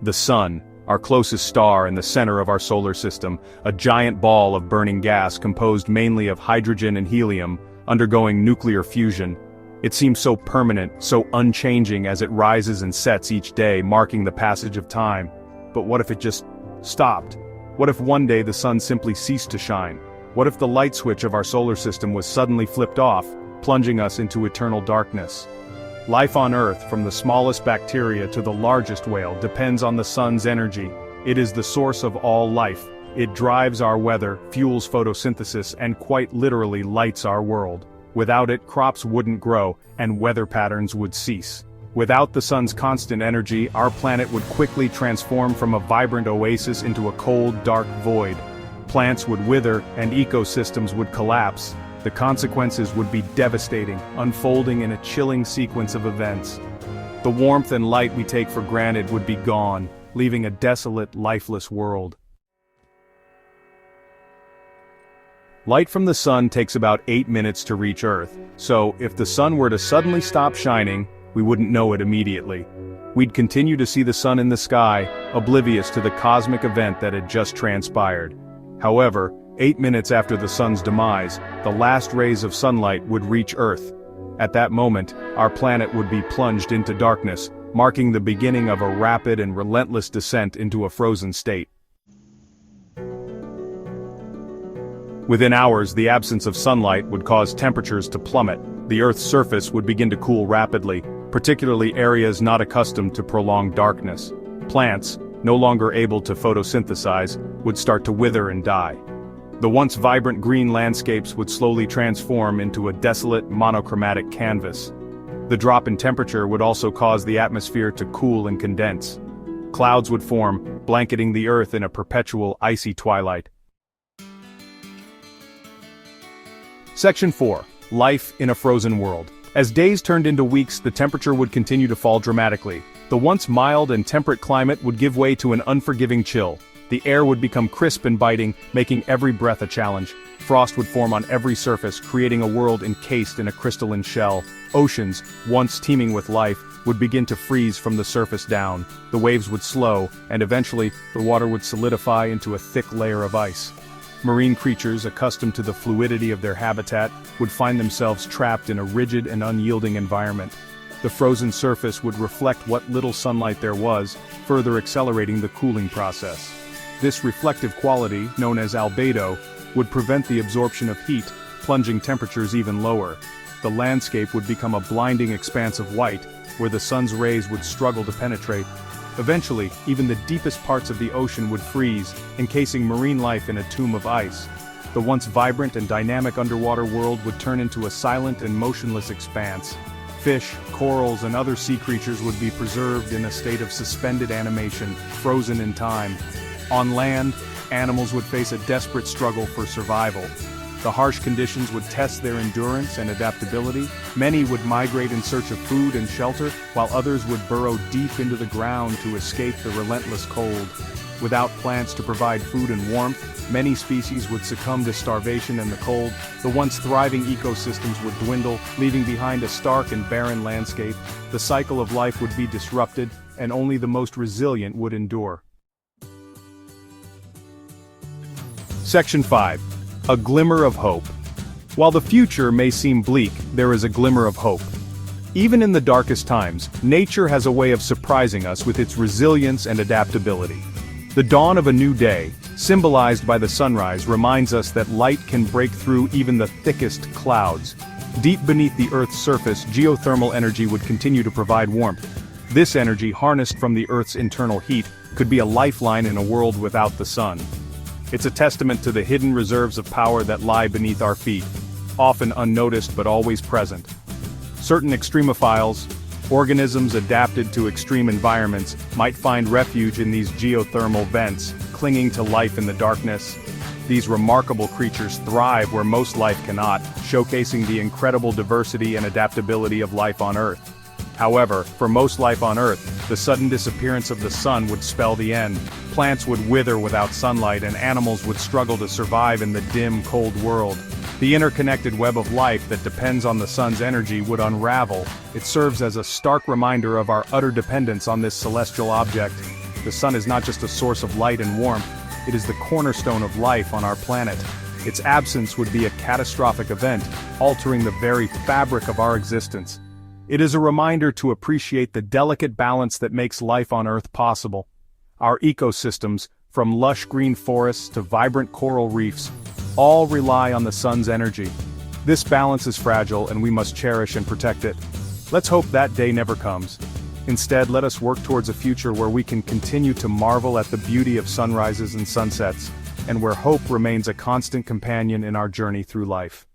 The Sun, our closest star in the center of our solar system, a giant ball of burning gas composed mainly of hydrogen and helium, undergoing nuclear fusion. It seems so permanent, so unchanging as it rises and sets each day, marking the passage of time. But what if it just stopped? What if one day the sun simply ceased to shine? What if the light switch of our solar system was suddenly flipped off, plunging us into eternal darkness? Life on Earth, from the smallest bacteria to the largest whale, depends on the sun's energy. It is the source of all life. It drives our weather, fuels photosynthesis, and quite literally lights our world. Without it, crops wouldn't grow, and weather patterns would cease. Without the sun's constant energy, our planet would quickly transform from a vibrant oasis into a cold, dark void. Plants would wither, and ecosystems would collapse. The consequences would be devastating, unfolding in a chilling sequence of events. The warmth and light we take for granted would be gone, leaving a desolate, lifeless world. Light from the sun takes about 8 minutes to reach Earth, so if the sun were to suddenly stop shining, we wouldn't know it immediately. We'd continue to see the sun in the sky, oblivious to the cosmic event that had just transpired. However, 8 minutes after the sun's demise, the last rays of sunlight would reach Earth. At that moment, our planet would be plunged into darkness, marking the beginning of a rapid and relentless descent into a frozen state. Within hours, the absence of sunlight would cause temperatures to plummet. The Earth's surface would begin to cool rapidly, particularly areas not accustomed to prolonged darkness. Plants, no longer able to photosynthesize, would start to wither and die. The once vibrant green landscapes would slowly transform into a desolate, monochromatic canvas. The drop in temperature would also cause the atmosphere to cool and condense. Clouds would form, blanketing the Earth in a perpetual icy twilight. Section 4. Life in a frozen world. As days turned into weeks, the temperature would continue to fall dramatically. The once mild and temperate climate would give way to an unforgiving chill. The air would become crisp and biting, making every breath a challenge. Frost would form on every surface, creating a world encased in a crystalline shell. Oceans, once teeming with life, would begin to freeze from the surface down. The waves would slow, and eventually, the water would solidify into a thick layer of ice. Marine creatures, accustomed to the fluidity of their habitat, would find themselves trapped in a rigid and unyielding environment. The frozen surface would reflect what little sunlight there was, further accelerating the cooling process. This reflective quality, known as albedo, would prevent the absorption of heat, plunging temperatures even lower. The landscape would become a blinding expanse of white, where the sun's rays would struggle to penetrate. Eventually, even the deepest parts of the ocean would freeze, encasing marine life in a tomb of ice. The once vibrant and dynamic underwater world would turn into a silent and motionless expanse. Fish, corals, and other sea creatures would be preserved in a state of suspended animation, frozen in time. On land, animals would face a desperate struggle for survival. The harsh conditions would test their endurance and adaptability. Many would migrate in search of food and shelter, while others would burrow deep into the ground to escape the relentless cold. Without plants to provide food and warmth, many species would succumb to starvation and the cold. The once thriving ecosystems would dwindle, leaving behind a stark and barren landscape. The cycle of life would be disrupted, and only the most resilient would endure. Section 5. A glimmer of hope. While the future may seem bleak, there is a glimmer of hope. Even in the darkest times, nature has a way of surprising us with its resilience and adaptability. The dawn of a new day, symbolized by the sunrise, reminds us that light can break through even the thickest clouds. Deep beneath the Earth's surface, geothermal energy would continue to provide warmth. This energy, harnessed from the Earth's internal heat, could be a lifeline in a world without the sun. It's a testament to the hidden reserves of power that lie beneath our feet, often unnoticed but always present. Certain extremophiles, organisms adapted to extreme environments, might find refuge in these geothermal vents, clinging to life in the darkness. These remarkable creatures thrive where most life cannot, showcasing the incredible diversity and adaptability of life on Earth. However, for most life on Earth, the sudden disappearance of the sun would spell the end. Plants would wither without sunlight, and animals would struggle to survive in the dim, cold world. The interconnected web of life that depends on the sun's energy would unravel. It serves as a stark reminder of our utter dependence on this celestial object. The sun is not just a source of light and warmth, it is the cornerstone of life on our planet. Its absence would be a catastrophic event, altering the very fabric of our existence. It is a reminder to appreciate the delicate balance that makes life on Earth possible. Our ecosystems, from lush green forests to vibrant coral reefs, all rely on the sun's energy. This balance is fragile and we must cherish and protect it. Let's hope that day never comes. Instead, let us work towards a future where we can continue to marvel at the beauty of sunrises and sunsets, and where hope remains a constant companion in our journey through life.